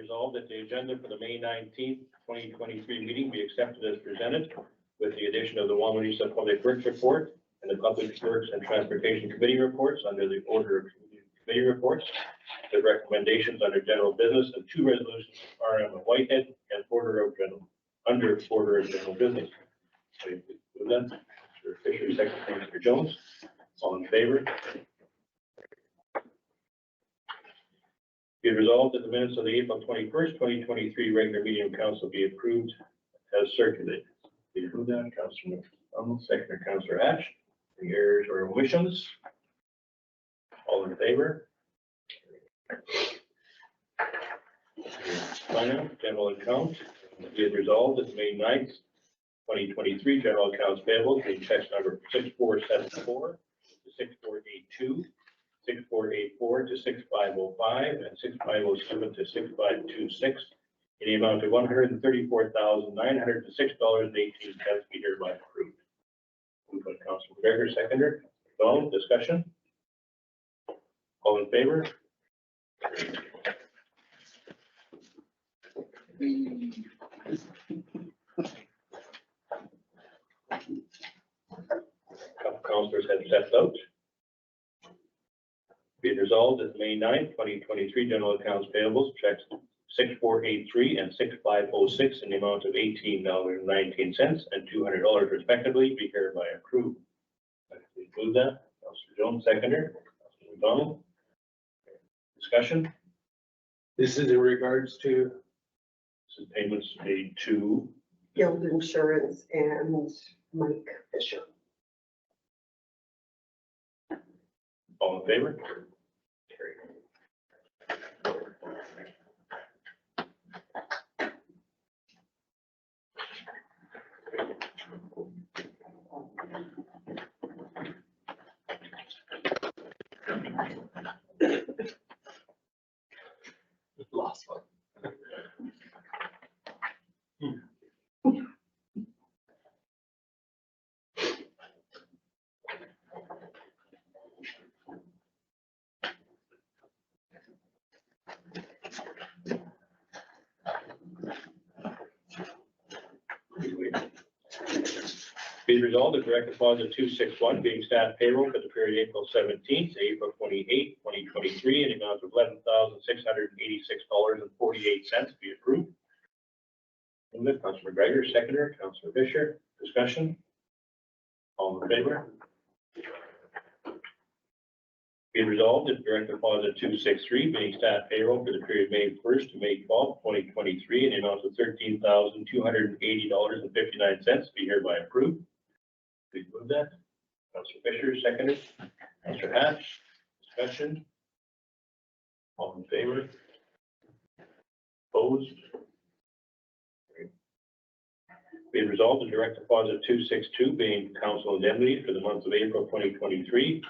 resolved that the agenda for the May 19th, 2023 meeting be accepted as presented with the addition of the Wawanesa Public Works Report and the Public Works and Transportation Committee reports under the order of committee reports, the recommendations under general business, and 2 resolutions of RM of Whitehead and under order of general business. So you please move that. Mr. Fisher, second by Mr. Jones. All in favor? Be it resolved that the minutes of the April 21st, 2023 regular meeting of council be approved as circulated. Please move that. Councilor McDonald, second Councilor Hatch. Any errors or omissions? All in favor? Finance, general account. Be it resolved that May 9th, 2023 general accounts payable being checks number 6474 to 6482, 6484 to 6505, and 6507 to 6526 in the amount of $134,906.18 be hereby approved. Moved by Councilor McGregor, seconder. Donald, discussion? All in favor? Couple councillors have stepped out. Be it resolved that May 9th, 2023 general accounts payables checks 6483 and 6506 in the amount of $18.19 and $200 respectively be hereby approved. Please move that. Councillor Jones, seconder. Councillor McDonald. Discussion? This is in regards to Some payments made to Guild Insurance and Mike Fisher. all in favor? Carried. lost one. Be resolved that direct deposit 261 being staff payroll for the period April 17th to April 28th, 2023 in the amount of $11,686.48 be approved. Move it, Councilor McGregor, seconder, Councilor Fisher. Discussion? All in favor? Be resolved that direct deposit 263 being staff payroll for the period May 1st to May 12th, 2023 in the amount of $13,280.59 be hereby approved. Please move that. Councilor Fisher, seconded. Councilor Hatch. Discussion? All in favor? Opposed? Be resolved that direct deposit 262 being council indemnity for the month of April 2023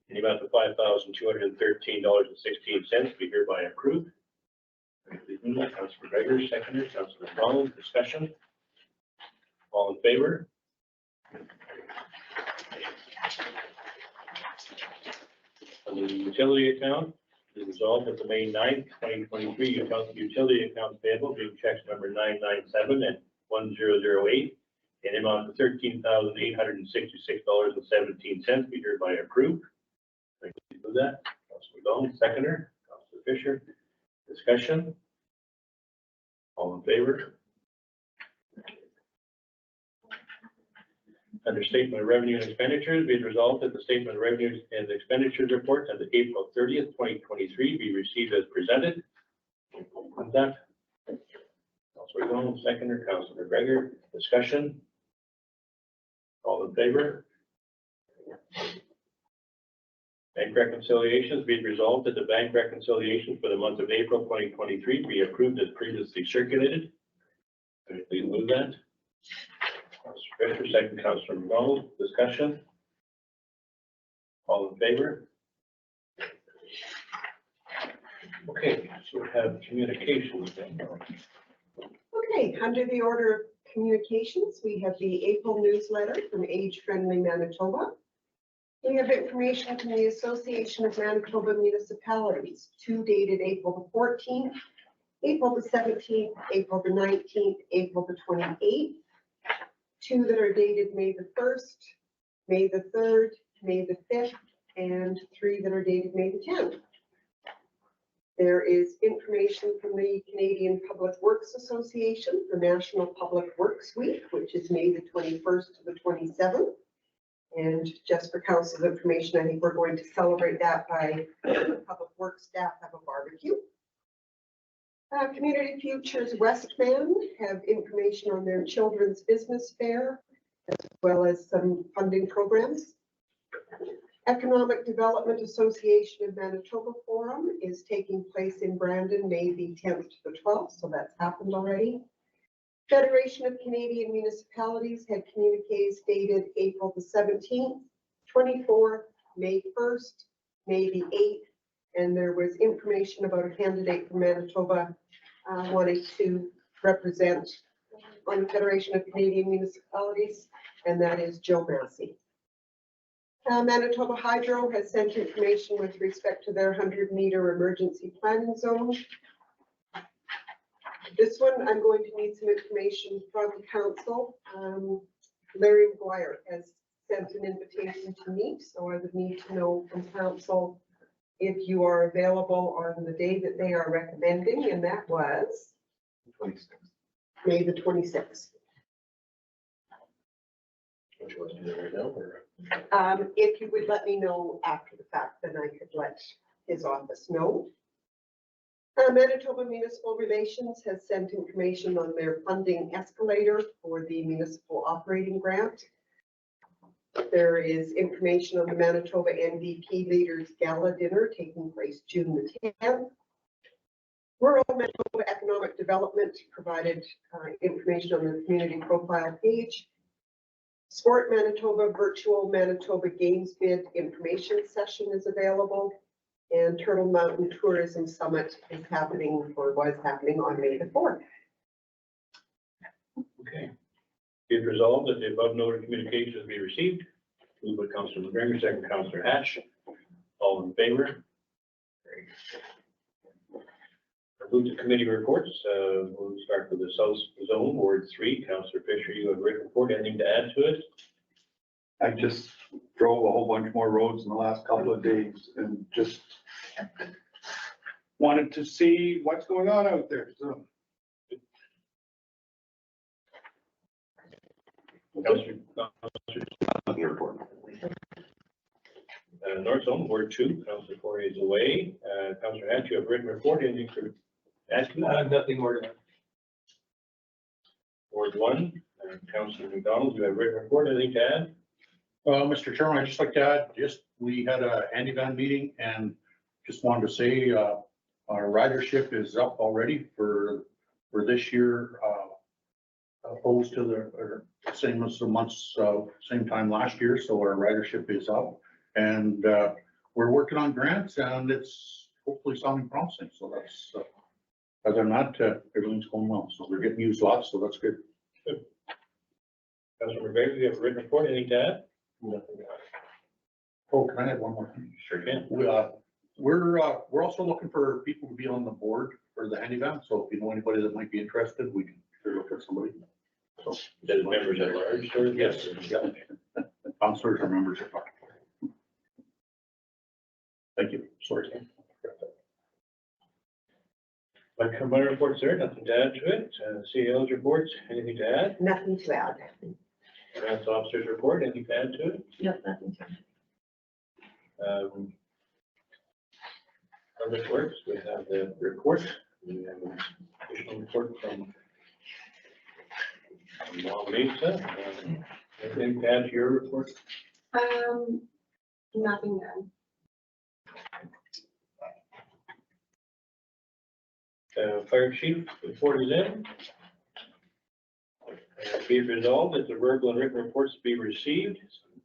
in the amount of $5,213.16 be hereby approved. Please move that. Councilor McGregor, seconder. Councilor McDonald. Discussion? All in favor? On the utility account, it is resolved that the May 9th, 2023 utility accounts payable being checks number 997 and 1008 in the amount of $13,866.17 be hereby approved. Thank you for that. Councilor McDonald, seconder. Councilor Fisher. Discussion? All in favor? Under statement of revenue and expenditures, be it resolved that the statement of revenues and expenditures report of the April 30th, 2023 be received as presented. On that, Councilor McDonald, seconder, Councilor McGregor. Discussion? All in favor? Bank reconciliations, be it resolved that the bank reconciliations for the month of April 2023 be approved as previously circulated. Please move that. Councilor Fisher, second. Councilor McDonald. Discussion? All in favor? Okay, so we have communications then. Okay, under the order of communications, we have the April newsletter from Age Friendly Manitoba. We have information from the Association of Manitoba Municipalities, 2 dated April the 14th April the 17th, April the 19th, April the 28th. 2 that are dated May the 1st, May the 3rd, May the 5th, and 3 that are dated May the 10th. There is information from the Canadian Public Works Association for National Public Works Week, which is May the 21st to the 27th. And just for council's information, I think we're going to celebrate that by public works staff have a barbecue. Community Futures Westman have information on their children's business fair, as well as some funding programs. Economic Development Association of Manitoba Forum is taking place in Brandon, May the 10th to the 12th, so that's happened already. Federation of Canadian Municipalities had communiques dated April the 17th, 24th, May 1st, May the 8th, and there was information about a candidate from Manitoba wanting to represent on the Federation of Canadian Municipalities, and that is Joe Massey. Manitoba Hydro has sent information with respect to their 100-meter emergency planning zone. This one, I'm going to need some information from council. Larry McGuire has sent an invitation to meet, so I would need to know from council if you are available on the day that they are recommending, and that was 26th. May the 26th. Which was right now, or? If you would let me know after the fact, then I could let his office know. Manitoba Municipal Relations has sent information on their funding escalator for the municipal operating grant. There is information on the Manitoba NDP Leaders Gala Dinner taking place June the 10th. Rural Manitoba Economic Development provided information on the community profile page. Sport Manitoba Virtual Manitoba Games Bid Information Session is available. And Turtle Mountain Tourism Summit is happening, or was happening, on May the 4th. Okay. Be it resolved that the above noted communications be received. Moved by Councilor McGregor, second Councilor Hatch. All in favor? Move to committee reports. We'll start with the South Zone, Ward 3. Councilor Fisher, you have a written report. Anything to add to it? I just drove a whole bunch more roads in the last couple of days and just wanted to see what's going on out there. So Councilor, report. North Zone, Ward 2. Councilor Corey is away. Councilor Hatch, you have a written report. Anything to add to that? Nothing more to add. Ward 1. Councilor McDonald, you have a written report. Anything to add? Mr. Chairman, I'd just like to add, we had a handy van meeting and just wanted to say, our ridership is up already for this year, opposed to the same as the months, same time last year. So our ridership is up and, we're working on grants and it's hopefully sounding promising. So that's, other than that, everything's going well. So we're getting used lots, so that's good. Councilor McGregor, you have a written report. Anything to add? Oh, can I add one more thing? Sure can. We're also looking for people to be on the board for the handy van. So if you know anybody that might be interested, we can sure look at somebody. So Does members at large, or? yes, yeah. Councilors or members are talking. Thank you. Sorry. My report's there, nothing to add to it. CEO's reports, anything to add? Nothing to add. Grants officers report, anything to add to it? Yep, nothing to add. Public Works, we have the report. We have an additional report from Wawanesa. Anything to add to your report? Nothing to add. Fire chief report is in. Be it resolved that the verbal and written reports be received.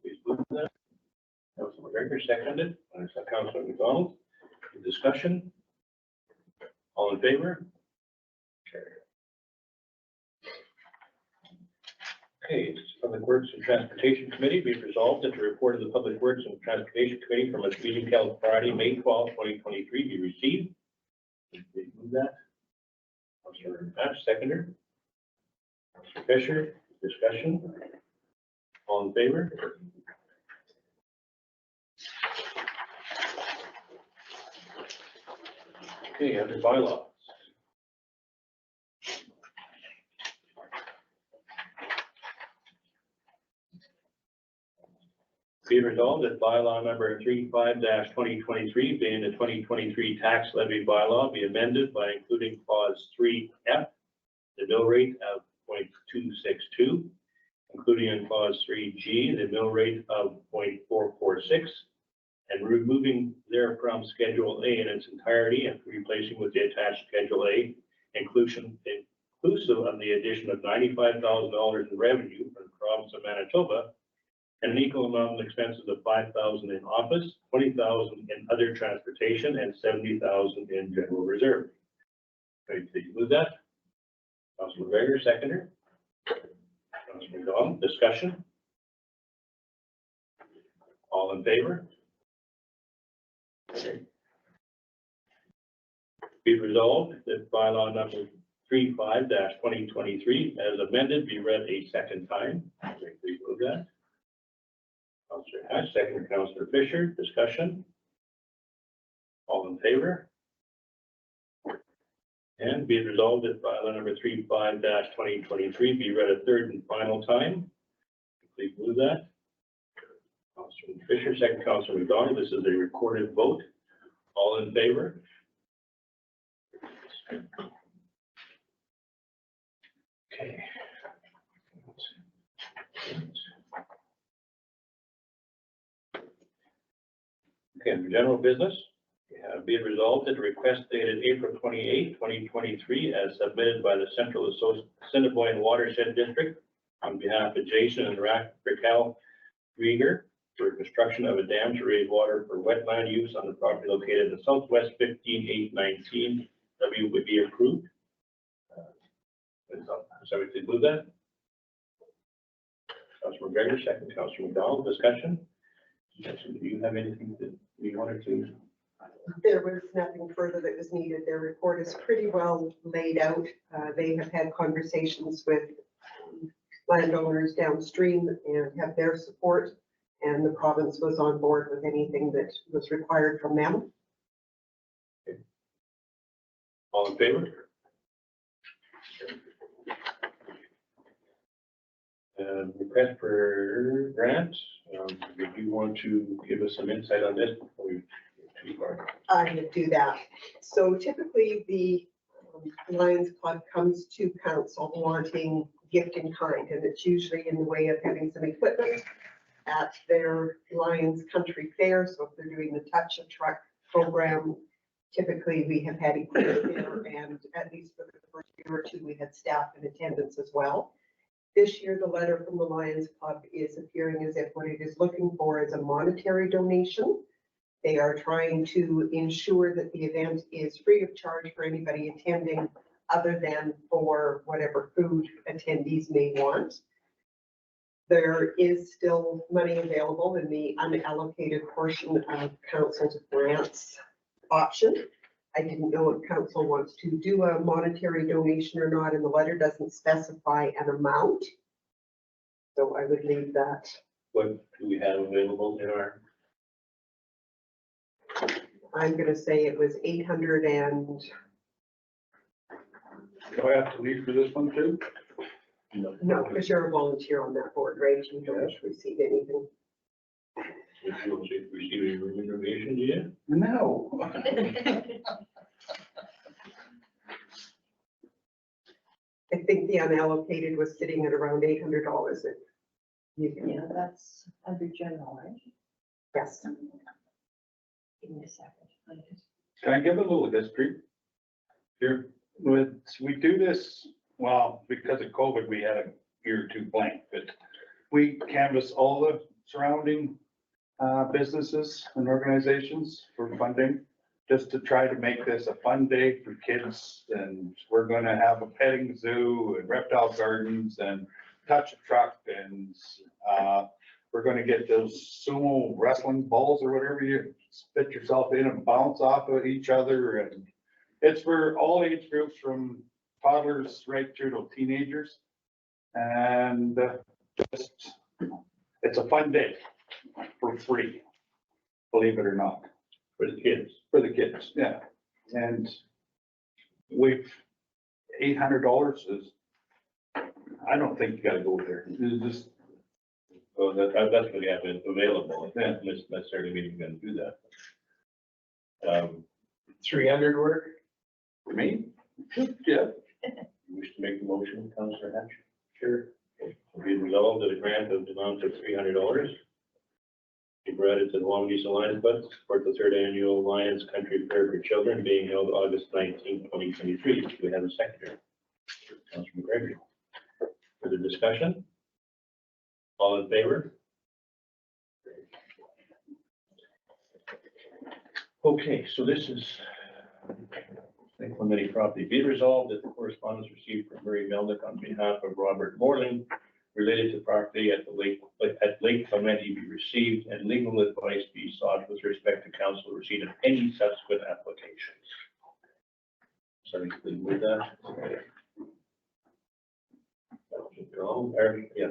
Please move that. Councilor McGregor seconded. Councilor McDonald. Discussion. All in favor? Okay, Public Works and Transportation Committee, be it resolved that the report of the Public Works and Transportation Committee from its meeting held Friday, May 12, 2023 be received. Please move that. Councillor Hatch, seconder. Councillor Fisher, discussion. All in favor? Okay, under bylaws. Be resolved that bylaw number 35-2023, being the 2023 tax levy bylaw, be amended by including clause 3F, the mill rate of 0.262, including in clause 3G, the mill rate of 0.446, and removing therefrom Schedule A in its entirety and replacing with the attached Schedule A, inclusive of the addition of $95,000 in revenue from the province of Manitoba, and an equal amount of expenses of $5,000 in office, $20,000 in other transportation, and $70,000 in general reserve. Ready to move that? Councilor McGregor, seconder. Councilor McDonald, discussion. All in favor? Okay. Be resolved that bylaw number 35-2023 as amended be read a second time. Please move that. Councillor Hatch, second. Councillor Fisher, discussion. All in favor? And be it resolved that bylaw number 35-2023 be read a third and final time. Please move that. Councillor Fisher, second. Councillor McDonald, this is a recorded vote. All in favor? Okay. Okay, under general business, be it resolved that the request dated April 28, 2023, as submitted by the Central Assiniboine Watershed District on behalf of Jason and Raquel Rieger for construction of a dam to raise water for wetland use on the property located in southwest 15819 W would be approved. Somebody please move that. Councilor McGregor, second. Councilor McDonald, discussion. Do you have anything that you wanted to? There was nothing further that was needed. Their report is pretty well laid out. They have had conversations with landowners downstream and have their support, and the province was on board with anything that was required from them. All in favor? Request for grants. If you want to give us some insight on this before we get too far. I would do that. So typically the Lions Club comes to council wanting gift in kind, and it's usually in the way of having some equipment at their Lions Country Fair. So if they're doing the Touch a Truck program, typically we have had equipment there, and at least for the first year or two, we had staff in attendance as well. This year, the letter from the Lions Club is appearing as if what it is looking for is a monetary donation. They are trying to ensure that the event is free of charge for anybody attending, other than for whatever food attendees may want. There is still money available in the unallocated portion of council's grants option. I didn't know if council wants to do a monetary donation or not, and the letter doesn't specify an amount. So I would leave that. What do we have available in our? I'm gonna say it was 800 and, Do I have to leave for this one too? no, because you're a volunteer on that board, right? You don't receive anything. If you want to receive a remuneration, yeah? No. I think the unallocated was sitting at around $800. Yeah, that's under general, right? Yes. Give me a second. Can I give a little history? Sure. We do this, well, because of COVID, we had a year or two blank, but we canvass all the surrounding businesses and organizations for funding, just to try to make this a fun day for kids. And we're gonna have a petting zoo and reptile gardens and touch a truck, and we're gonna get those sumo wrestling balls or whatever you spit yourself in and bounce off of each other. And it's for all age groups from toddlers right through to teenagers. And just, it's a fun day for free, believe it or not, For the kids. for the kids, yeah. And we've, $800 is, I don't think you gotta go there. It's just, Well, that's what you have available. It doesn't necessarily mean you're gonna do that. 300 work? for me, yeah, You wish to make the motion, Councillor Hatch? Sure. Be resolved that a grant of the amount of $300 be provided to the Wawanesa Lions Club to support the third annual Lions Country Fair for Children being held August 19, 2023. Do we have a seconder? Councilor McGregor. Further discussion? All in favor? Okay, so this is implementing property. Be it resolved that the correspondence received from Murray Melnick on behalf of Robert Morling related to property at Lake Clementi be received and legal advice be sought with respect to council receipt of any subsequent applications. Something to move that.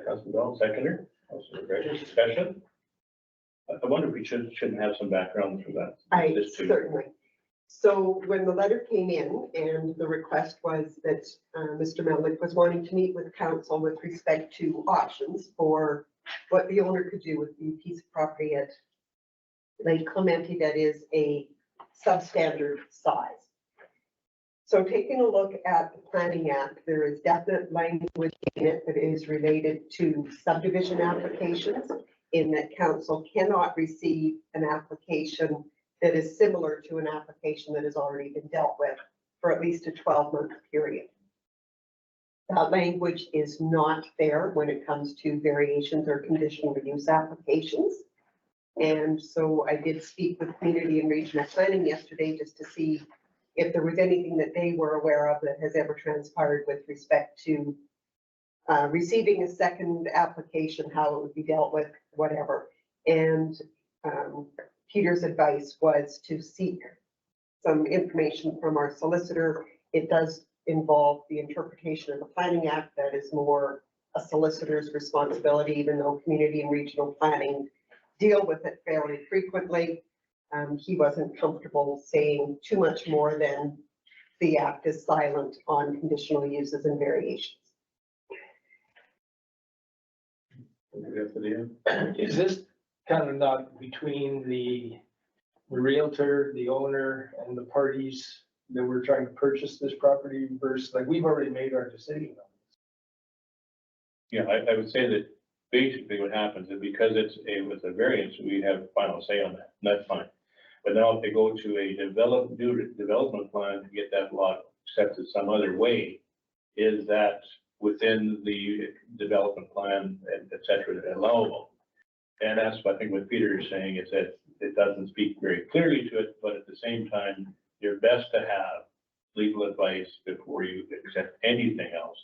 Councilor Dahl, seconder. Councilor McGregor, discussion. I wonder if we shouldn't have some background for that. This too. Certainly. So when the letter came in and the request was that Mr. Melnick was wanting to meet with council with respect to options for what the owner could do with the piece of property at Lake Clementi that is a substandard size. So taking a look at the Planning Act, there is definite language in it that is related to subdivision applications, in that council cannot receive an application that is similar to an application that has already been dealt with for at least a 12-month period. That language is not fair when it comes to variations or conditional use applications. And so I did speak with Community and Regional Planning yesterday just to see if there was anything that they were aware of that has ever transpired with respect to receiving a second application, how it would be dealt with, whatever. And Peter's advice was to seek some information from our solicitor. It does involve the interpretation of the Planning Act. That is more a solicitor's responsibility, even though Community and Regional Planning deal with it fairly frequently. He wasn't comfortable saying too much more than the act is silent on conditional uses and variations. Is this kind of not between the realtor, the owner, and the parties that we're trying to purchase this property versus, like, we've already made our decision on this? Yeah, I would say that basically what happens is because with a variance, we have final say on that, and that's fine. But now if they go to a new development plan to get that lot accepted some other way, is that within the development plan, et cetera, allowable? And that's, I think, what Peter is saying, is that it doesn't speak very clearly to it, but at the same time, you're best to have legal advice before you accept anything else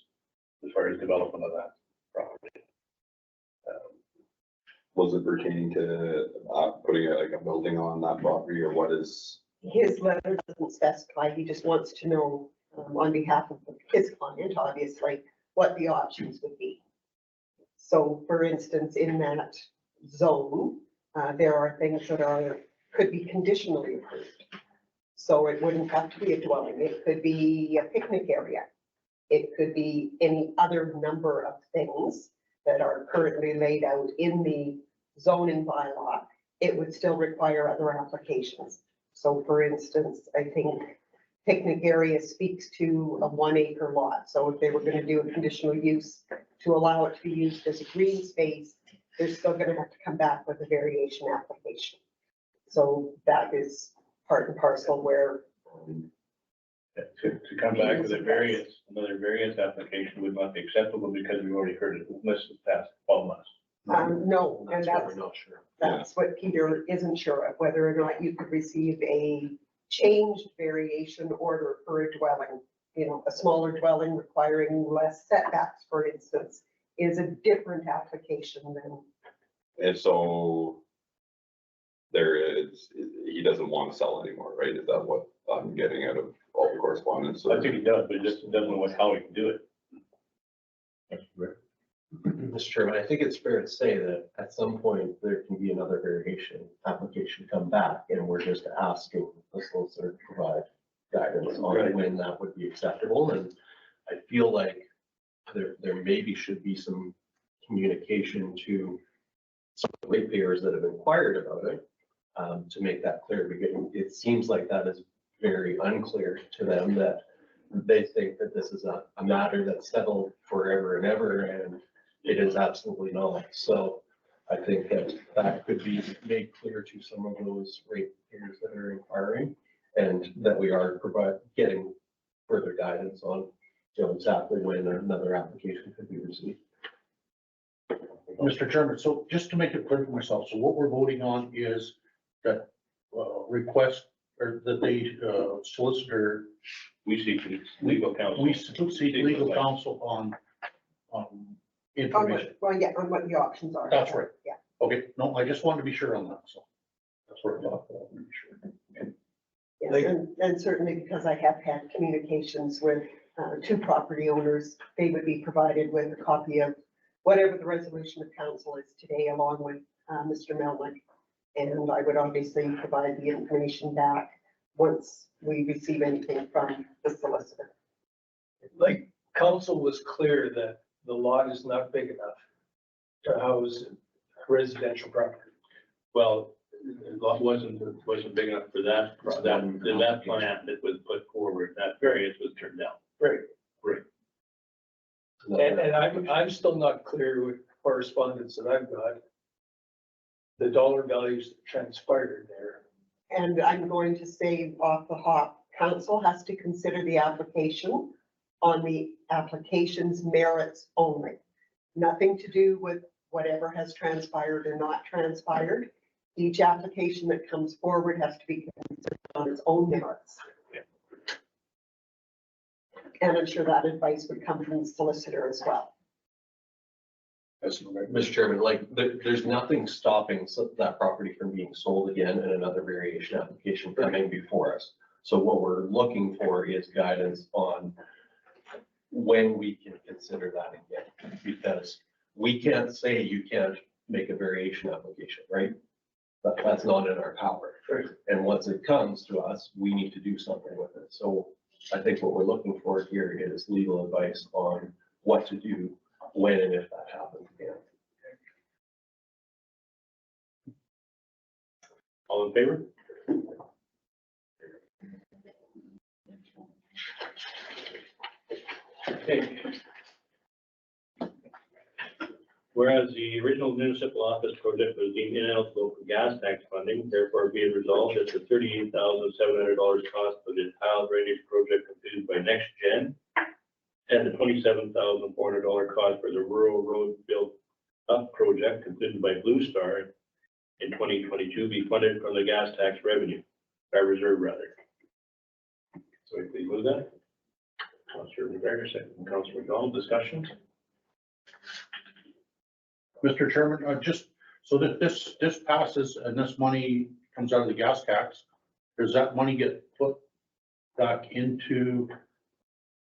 as far as development of that property. Was it pertaining to putting like a building on that property, or what is? His letter doesn't specify, he just wants to know on behalf of his client, obviously, what the options would be. So for instance, in that zone, there are things that could be conditionally approved. So it wouldn't have to be a dwelling, it could be a picnic area. It could be any other number of things that are currently laid out in the zoning bylaw. It would still require other applications. So for instance, I think picnic area speaks to a 1 acre lot. So if they were going to do a conditional use to allow it to be used as a green space, they're still going to have to come back with a variation application. So that is part and parcel where To come back with another variance application would not be acceptable because we've already heard it, unless it's past 12 months. no, and why that's we're not sure. That's what Peter isn't sure of, whether or not you could receive a changed variation order for a dwelling. You know, a smaller dwelling requiring less setbacks, for instance, is a different application than. And so he doesn't want to sell anymore, right? Is that what I'm getting out of all the correspondence. I think he does, but he just doesn't know how he can do it. Mr. Chairman, I think it's fair to say that at some point there can be another variation application come back, and we're just asking the solicitor to provide guidance on Right. when that would be acceptable. And I feel like there maybe should be some communication to some of the ratepayers that have inquired about it, to make that clear, because it seems like that is very unclear to them, that they think that this is a matter that's settled forever and ever, and it is absolutely not. So I think that could be made clear to some of those ratepayers that are inquiring, and that we are getting further guidance on, exactly when another application could be received. Mr. Chairman, so just to make it clear for myself, so what we're voting on is that request, or that the solicitor, We seek legal counsel. we seek legal counsel on information. On what the options are. That's right. Yeah. Okay, no, I just wanted to be sure on that, so. That's what I thought. I wanted to be sure. Yes, and certainly because I have had communications with two property owners, they would be provided with a copy of whatever the resolution of council is today, along with Mr. Melnick. And I would obviously provide the information back once we receive anything from the solicitor. Like, council was clear that the lot is not big enough to house residential property. Well, the lot wasn't big enough for that plan that was put forward. That variance was turned down. Right. Right. And I'm still not clear with correspondence that I've got, the dollar values that transpired there. And I'm going to say off the hop, council has to consider the application on the application's merits only. Nothing to do with whatever has transpired or not transpired. Each application that comes forward has to be considered on its own merits. And I'm sure that advice would come from the solicitor as well. Mr. Chairman, there's nothing stopping that property from being sold again and another variation application coming before us. So what we're looking for is guidance on when we can consider that again, because we can't say you can't make a variation application, right? But that's not in our power. And once it comes to us, we need to do something with it. So I think what we're looking for here is legal advice on what to do when and if that happens again. All in favor? Okay. Whereas the original municipal office project was deemed ineligible for gas tax funding, therefore be it resolved that the $38,700 cost for the tile drainage project completed by Next Gen and the $27,400 cost for the rural road built up project completed by Blue Star in 2022 be funded from the gas tax revenue, reserve rather. So we please move that. Councilor McGregor, second. Councilor McDonald, discussions? Mr. Chairman, just so that this passes and this money comes out of the gas tax, does that money get put back into,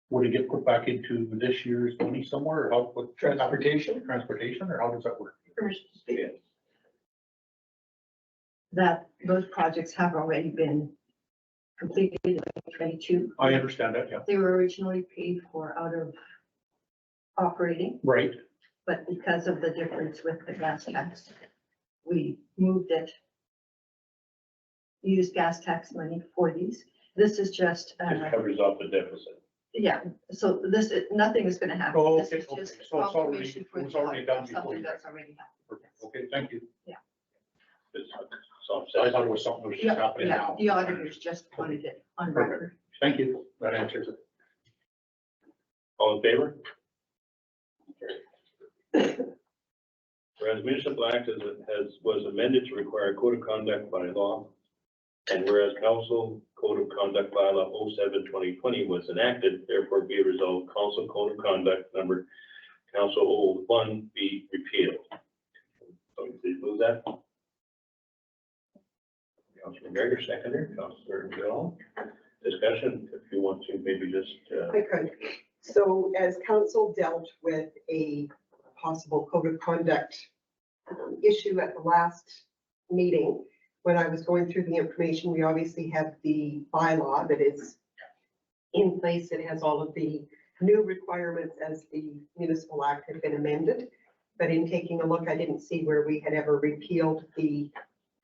would it get put back into this year's money somewhere, or how, what? Transportation, or how does that work? Permission to speak. Yes. That those projects have already been completed in 2022. I understand that, yeah. They were originally paid for out of operating, Right, but because of the difference with the gas tax, we moved it. Used gas tax money for these. This is just, It covers off the deficit. yeah, so this, nothing is gonna happen. Oh, This okay, is okay. just So it's already- confirmation for it was the already done something before you- that's already happened. okay, thank you. It's I offset. thought it was something that was just Yeah, happening yeah, now. the auditors just wanted it on record. Thank you, that answers it. All in favor? Whereas municipal act was amended to require code of conduct by law, and whereas council code of conduct bylaw 07/2020 was enacted, therefore be it resolved, council code of conduct number council 01 be repealed. So we please move that. Councilor McGregor, seconder. Councilor Gill. Discussion, if you want could maybe just, I could. So as council dealt with a possible code of conduct issue at the last meeting, when I was going through the information, we obviously have the bylaw that is in place. It has all of the new requirements as the municipal act had been amended. But in taking a look, I didn't see where we had ever repealed the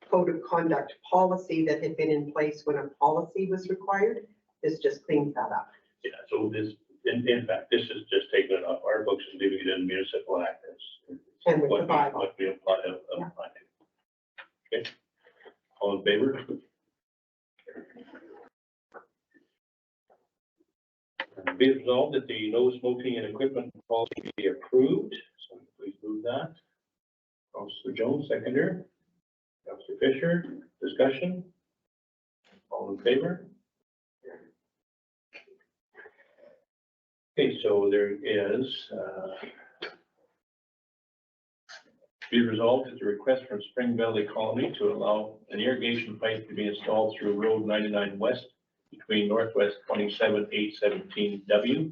code of conduct policy that had been in place when a policy was required. This just cleans that up. yeah, so this, in fact, this is just taking it off our books and leaving it in the municipal act. And with the What we, bylaw. what we apply to. Okay. All in favor? Be it resolved that the no smoking and equipment policy be approved. So please move that. Councilor Jones, seconder. Councilor Fisher, discussion. All in favor? Okay, so there is, be resolved that the request from Spring Valley Colony to allow an irrigation pipe to be installed through Road 99 West between Northwest 27817W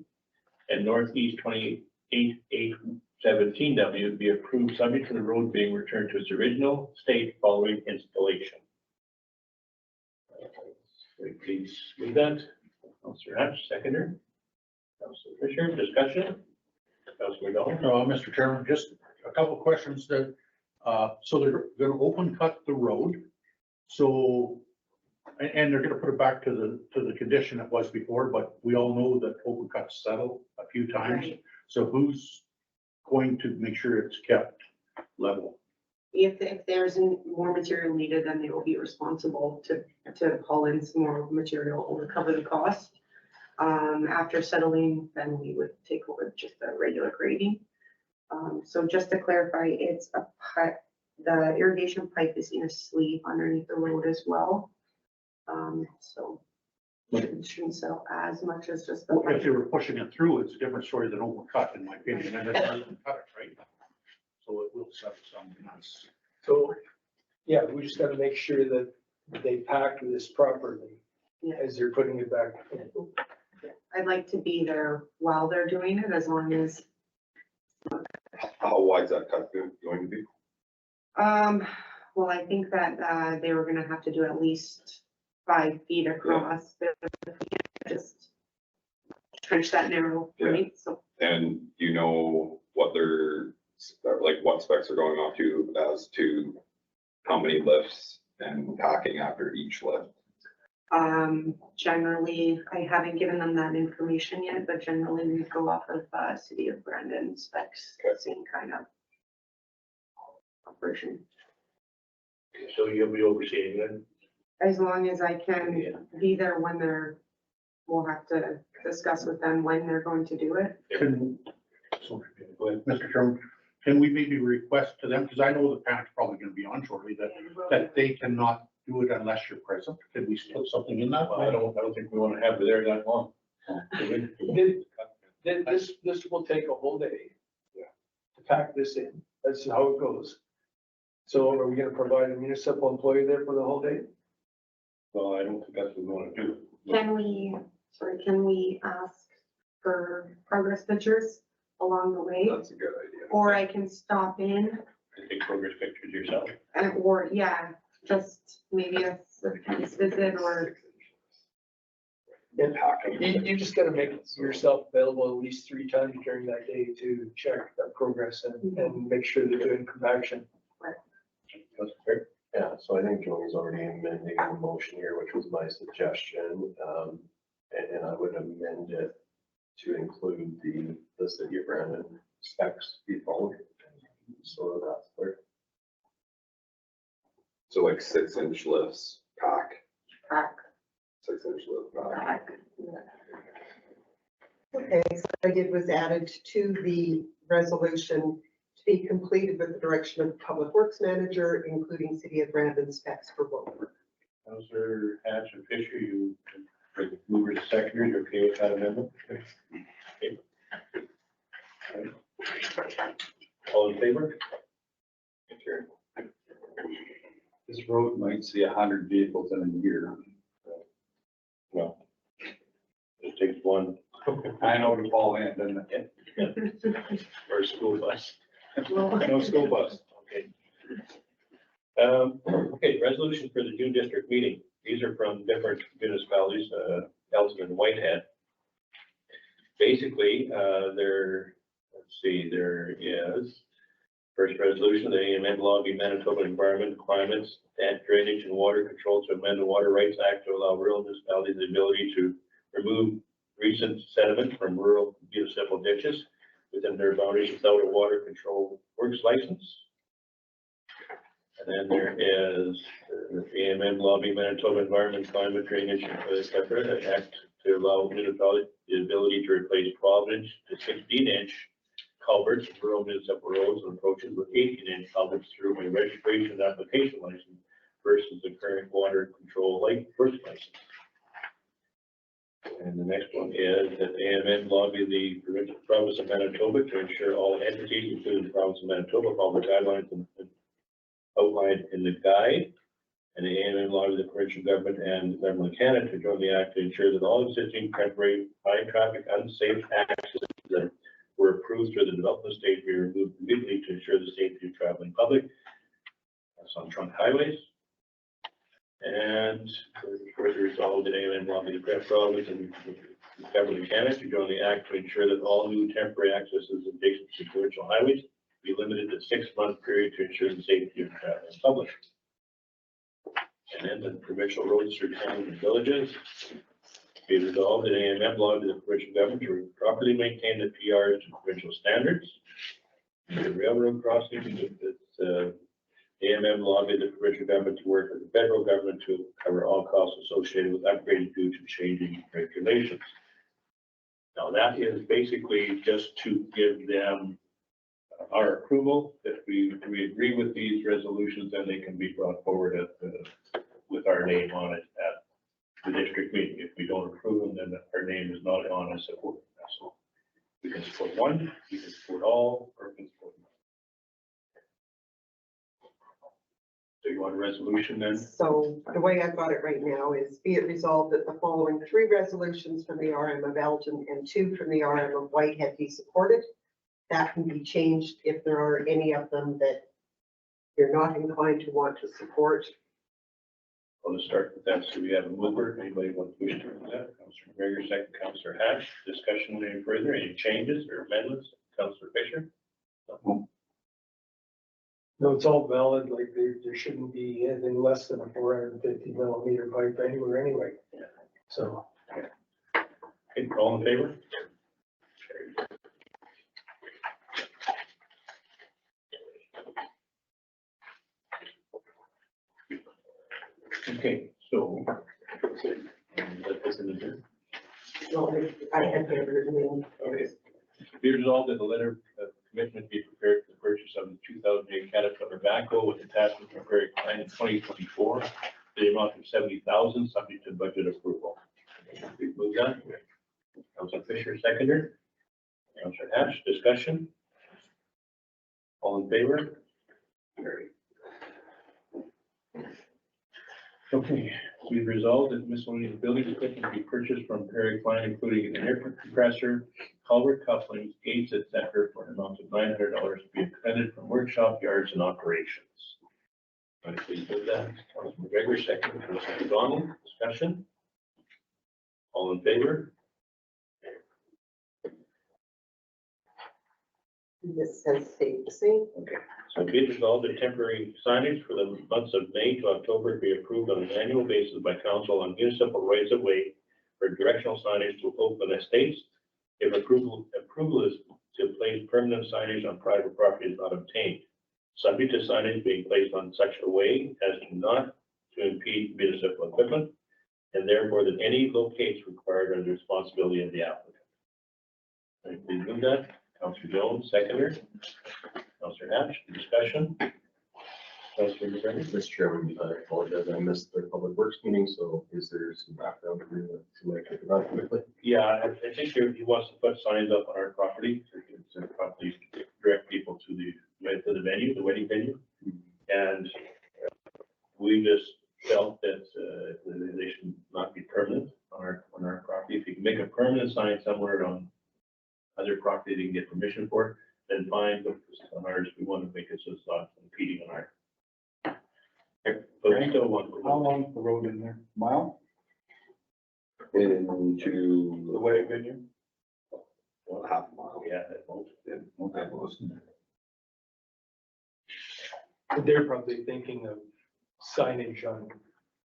and Northeast 28817W be approved, subject to the road being returned to its original state following installation. Please move that. Councilor Hatch, seconder. Councilor Fisher, discussion. Councilor McDonald. Mr. Chairman, just a couple of questions that, so they're gonna open cut the road. So, and they're gonna put it back to the condition it was before, but we all know that open cuts settle a few times. Right. So who's going to make sure it's kept level? If there's more material needed, then they will be responsible to haul in some more material or cover the cost. After settling, then we would take over just the regular grading. So just to clarify, it's a pipe, the irrigation pipe is in a sleeve underneath the road as well. So it shouldn't settle as much as just the Well, if pipe. they were pushing it through, it's a different story than open cut, in my opinion, and it's open cut, right? So it will settle some, that's. So, yeah, we just gotta make sure that they pack this properly Yeah. as they're putting it back. I'd like to be there while they're doing it, as long as, How wide's that cut going to be? well, I think that, they were gonna have to do at least 5 feet across. Just trench that narrow, right? So And you know what like what specs are going off to as to how many lifts and packing after each lift? generally, I haven't given them that information yet, but generally we go off of, City of Brandon specs, Okay. same kind of operation. So you'll be overseeing it. As long as I can Yeah. be there when we'll have to discuss with them when they're going to do it. Can, sorry, go ahead, Mr. Chairman, can we maybe request to them, because I know the panel's probably gonna be on shortly, that they cannot do it unless you're present? Can we put something in that? I don't think we want to have it there that long. This will take a whole day. To pack this in, that's how it goes. So are we gonna provide a municipal employee there for the whole day? Well, I don't think that's what we want to do. Can we ask for progress pictures along the way? That's a good idea. Or I can stop in Take progress pictures yourself. or, yeah, just maybe a surprise visit or, You just gotta make yourself available at least 3 times during that day to check that progress and make sure they're doing compaction. That's fair. Yeah, so I think Joey's already amending the motion here, which was my suggestion. And I would amend it to include the City of Brandon specs be followed. So that's clear. So like 6-inch lifts, pack, pack, 6-inch lift pack. pack. Okay, so what I did was added to the resolution to be completed with the direction of the Public Works Manager, including City of Brandon specs for road work. Councilor Hatch and Fisher, you, for the movers and seconders, you're okay with that amendment? Okay. All in favor? Okay. This road might see 100 vehicles in a year. No. Just take one. I know to fall in, doesn't it? Or a school bus. Well, No school bus. Okay. Okay, resolution for the June district meeting. These are from different municipalities, Elton and Whitehead. Basically, there is first resolution, the AMN lobby Manitoba Environment, Climate, and Drainage and Water Control to amend the Water Rights Act to allow rural municipalities the ability to remove recent sediment from rural municipal ditches within their boundaries without a water control works license. And then there is the AMN lobby Manitoba Environment, Climate, Drainage, etc. Act to allow municipalities the ability to replace 12-inch to 16-inch culverts, in rural municipal roads and approaches with 18-inch culverts through a registration and application license versus the current water control light first license. And the next one is that AMN lobby the province of Manitoba to ensure all entities, including the province of Manitoba, follow the guidelines outlined in the guide. And the AMN lobby the provincial government and the government of Canada to join the act to ensure that all existing temporary high traffic unsafe access that were approved through the development stage be removed immediately to ensure the safety of traveling public. That's on trunk highways. And further resolved that AMN lobby the province and the government of Canada to join the act to ensure that all new temporary accesses adjacent to provincial highways be limited to 6-month period to ensure the safety of traveling public. And then the provincial roads through towns and villages. Be resolved that AMN lobby the provincial government to properly maintain the PRs to provincial standards. The railroad crossings, it's AMN lobby the provincial government to work with the federal government to cover all costs associated with upgrading due to changing regulations. Now that is basically just to give them our approval that we agree with these resolutions and they can be brought forward with our name on it at the district meeting. If we don't approve them, then our name is not on as support. So we can support one, we can support all, or we can support none. So you want a resolution then? So the way I've got it right now is be it resolved that the following 3 resolutions from the RM of Elgin and 2 from the RM of Whitehead be supported. That can be changed if there are any of them that you're not inclined to want to support. I'll just start with that. So we have a mover. Anybody want to wish to move that? Councillor McGregor, second. Councillor Hatch. Discussion any further? Any changes or amendments? Councillor Fisher? No, it's all valid, like there shouldn't be anything less than a 450 millimeter pipe anywhere anyway. So. Okay, all in favor? Okay, so. Let this in the dirt. Well, I had handwritten in. Okay. Be resolved that the letter of commitment be prepared for the purchase of the 2008 Caterpillar backhoe with attachment from Prairie Klein in 2024, the amount of 70,000, subject to budget approval. We move that. Councillor Fisher, seconder. Councillor Hatch, discussion. All in favor? Carried. Okay, we've resolved that miscellaneous building equipment be purchased from Prairie Klein, including an air compressor, culvert couplings, gates, etc., for an amount of $900 to be expended from workshop, yards, and operations. All right, please do that. Councilman McGregor, second. Councilman McDonald, discussion. All in favor? This says stay the same. Okay. So be it resolved that temporary signage for the months of May to October be approved on an annual basis by council on municipal rights of way for directional signage to Oakland estates. If approval is to place permanent signage on private property is not obtained, subject to signage being placed on such a way as to not to impede municipal equipment, and therefore that any locates required under the responsibility of the applicant. All right, please move that. Councillor Jones, seconder. Councillor Hatch, discussion. Councillor McGregor. Mr. Chairman, I apologize. I missed the public works meeting, so is there some background for you that somebody can provide quickly? Yeah, I think he wants to put signs up on our property to probably direct people to the venue, the wedding venue. And we just felt that they should not be permanent on our property. If you can make a permanent sign somewhere on other property they can get permission for, then fine, but it's on ours, we want to make it so it's not impeding on our. But we still want. How long's the road in there? Mile? Into The way venue? half a mile. Yeah, at most. Yeah, at most. They're probably thinking of signage on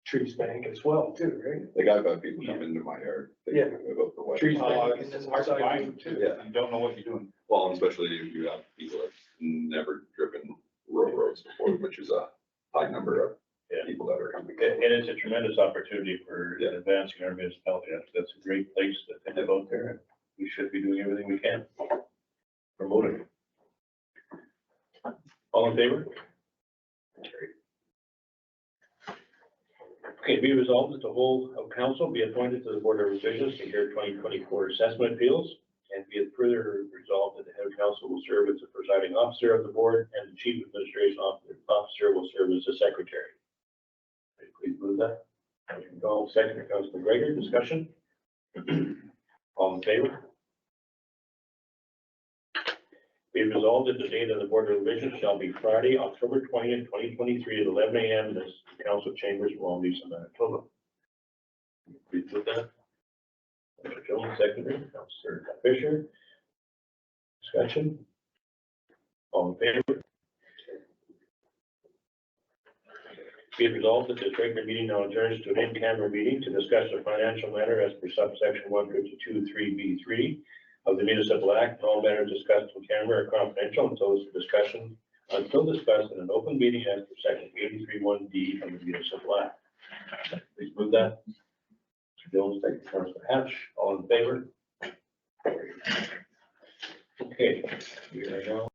Trees Bank as well, too, right? Like I've had people come into my yard thinking about the weather. Trees Bank. It's and then hard to side find view, too. Yeah. You don't know what you're doing. Well, especially if you have people that never driven rural roads before, which is a high number of Yeah. people that are coming. And it's a tremendous opportunity for Yeah. advancing our municipality. That's a great place to think about there, and we should be doing everything we can. Promote it. All in favor? Okay, be resolved that the whole of council be appointed to the Board of Revisions to hear 2024 assessment appeals, and be it further resolved that the head of council will serve as the presiding officer of the board, and the chief administration officer will serve as the secretary. Please move that. Councilor McDonald, second, Councilor McGregor, discussion? All in favor? Be resolved that the date of the Board of Revision shall be Friday, October 20th, 2023 at 11 a.m. in the council chambers, Wawanesa, Manitoba. Please move that. Councilor Jones, secondary, Councilor Fisher. Discussion? All in favor? Be it resolved that this regular meeting now adjourns to an in-camera meeting to discuss a financial matter as per subsection 152(3)(b)(3) of the Municipal Act. All matters discussed in camera are confidential until discussed in an open meeting as per section 83(1)(d) of the Municipal Act. Please move that. Mr. Jones, second, Councilor Hatch, all in favor? Okay, we are now.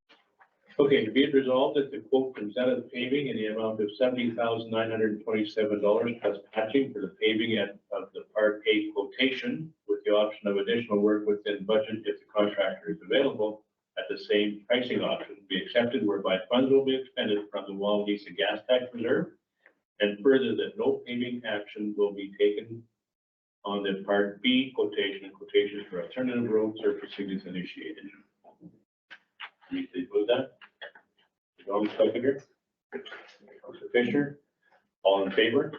Okay, to be it resolved that the quote from Zenith Paving in the amount of $70,927 plus patching for the paving of the Part A quotation with the option of additional work within budget if the contractor is available at the same pricing option be accepted, whereby funds will be expended from the Wawanesa Gas Tax Reserve, and further that no paving action will be taken on the Part B quotation and quotations for alternative road surfacing is initiated. Can you please move that? Jones, seconder. Councilor Fisher, all in favor?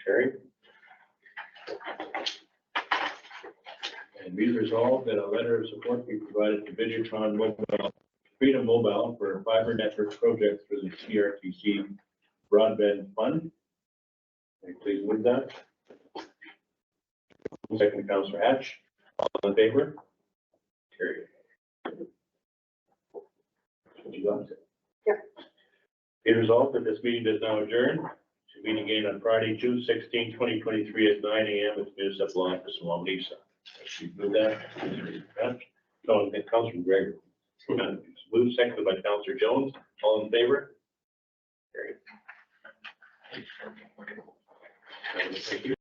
Carried. And be resolved that a letter of support be provided to Vidutron Mobile, Freedom Mobile for a fiber network project through the CRTC broadband fund. Can you please move that? Second, Councilor Hatch, all in favor? Carried. What you got? Yep. Be resolved that this meeting is now adjourned. To meet again on Friday, June 16, 2023 at 9 a.m. at the Municipal Office in Wawanesa. You move that? No, Councilor McGregor. Moved, seconded by Councilor Jones. All in favor? Carried. Thank you.